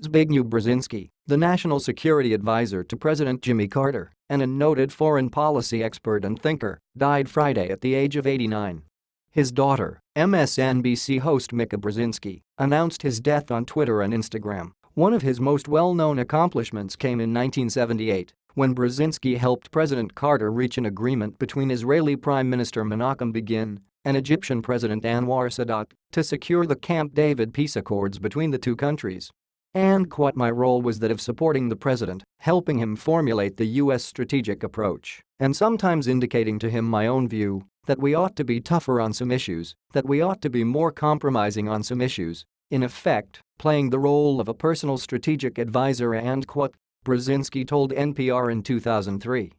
Zbigniew Brzezinski, the national security advisor to President Jimmy Carter and a noted foreign policy expert and thinker, died Friday at the age of 89. His daughter, MSNBC host Mika Brzezinski, announced his death on Twitter and Instagram. One of his most well-known accomplishments came in 1978, when Brzezinski helped President Carter reach an agreement between Israeli Prime Minister Menachem Begin and Egyptian President Anwar Sadat to secure the Camp David peace accords between the two countries. And my role was that of supporting the president, helping him formulate the U.S. strategic approach, and sometimes indicating to him my own view that we ought to be tougher on some issues, that we ought to be more compromising on some issues. In effect, playing the role of a personal strategic advisor and Brzezinski told NPR in 2003.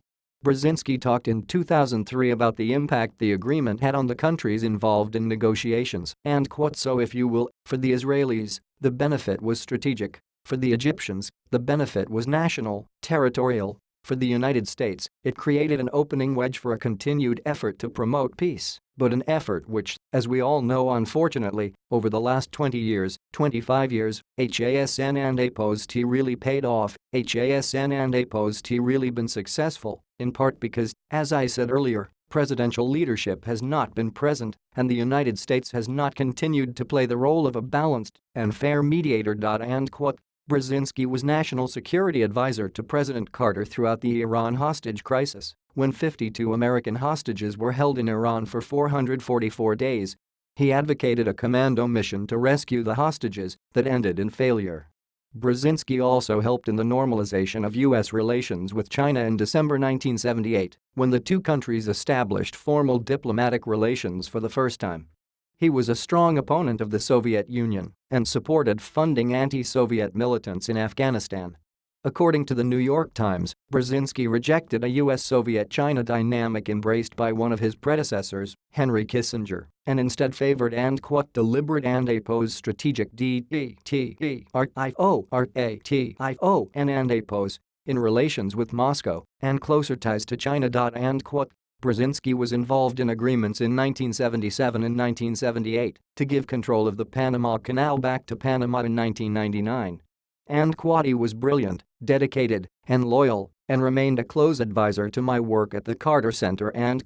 Brzezinski talked in 2003 about the impact the agreement had on the countries involved in negotiations and so if you will, for the Israelis, the benefit was strategic. For the Egyptians, the benefit was national, territorial. For the United States, it created an opening wedge for a continued effort to promote peace, but an effort which, as we all know unfortunately, over the last 20 years, 25 years, hasn't really paid off, hasn't really been successful, in part because, as I said earlier, presidential leadership has not been present and the United States has not continued to play the role of a balanced and fair mediator. Brzezinski was national security advisor to President Carter throughout the Iran hostage crisis, when 52 American hostages were held in Iran for 444 days. He advocated a commando mission to rescue the hostages that ended in failure. Brzezinski also helped in the normalization of U.S. relations with China in December 1978, when the two countries established formal diplomatic relations for the first time. He was a strong opponent of the Soviet Union and supported funding anti-Soviet militants in Afghanistan. According to the New York Times, Brzezinski rejected a U.S.-Soviet-China dynamic embraced by one of his predecessors, Henry Kissinger, and instead favored deliberate and opposed strategic in relations with Moscow and closer ties to China. Brzezinski was involved in agreements in 1977 and 1978 to give control of the Panama Canal back to Panama in 1999. And he was brilliant, dedicated, and loyal, and remained a close advisor to my work at the Carter Center and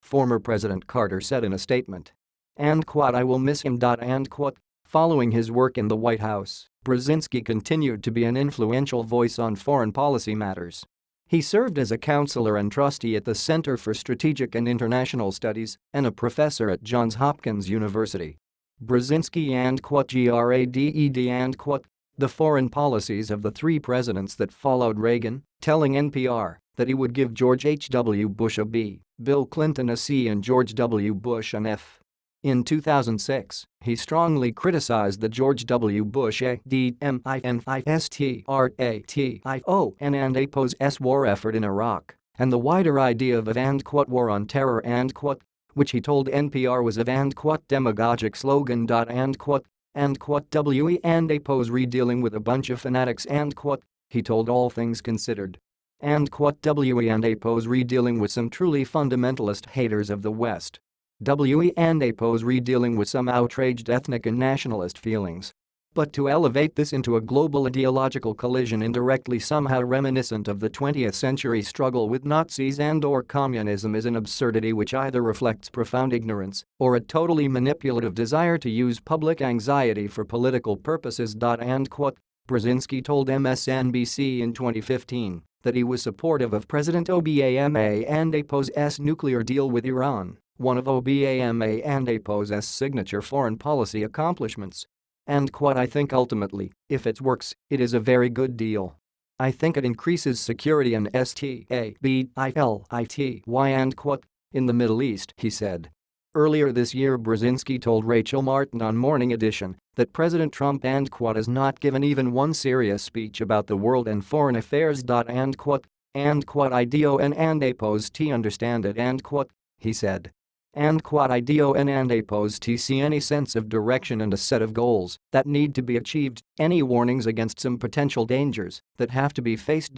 former President Carter said in a statement. And I will miss him. And following his work in the White House, Brzezinski continued to be an influential voice on foreign policy matters. He served as a counselor and trustee at the Center for Strategic and International Studies and a professor at Johns Hopkins University. Brzezinski and the foreign policies of the three presidents that followed Reagan, telling NPR that he would give George H.W. Bush a B, Bill Clinton a C and George W. Bush an F. In 2006, he strongly criticized the George W. Bush ADMINISTRATION's war effort in Iraq and the wider idea of war on terror which he told NPR was a demagogic slogan. Redealing with a bunch of fanatics he told All Things Considered. Redealing with some truly fundamentalist haters of the West. Redealing with some outraged ethnic and nationalist feelings. But to elevate this into a global ideological collision indirectly somehow reminiscent of the 20th century struggle with Nazis and/or communism is an absurdity which either reflects profound ignorance or a totally manipulative desire to use public anxiety for political purposes. Brzezinski told MSNBC in 2015 that he was supportive of President Obama and APO's nuclear deal with Iran, one of Obama and APO's signature foreign policy accomplishments. And I think ultimately, if it works, it is a very good deal. I think it increases security and stability and in the Middle East, he said. Earlier this year Brzezinski told Rachel Martin on Morning Edition that President Trump has not given even one serious speech about the world and foreign affairs. And IDON and APO's understand it he said. And IDON and APO's see any sense of direction and a set of goals that need to be achieved, any warnings against some potential dangers that have to be faced.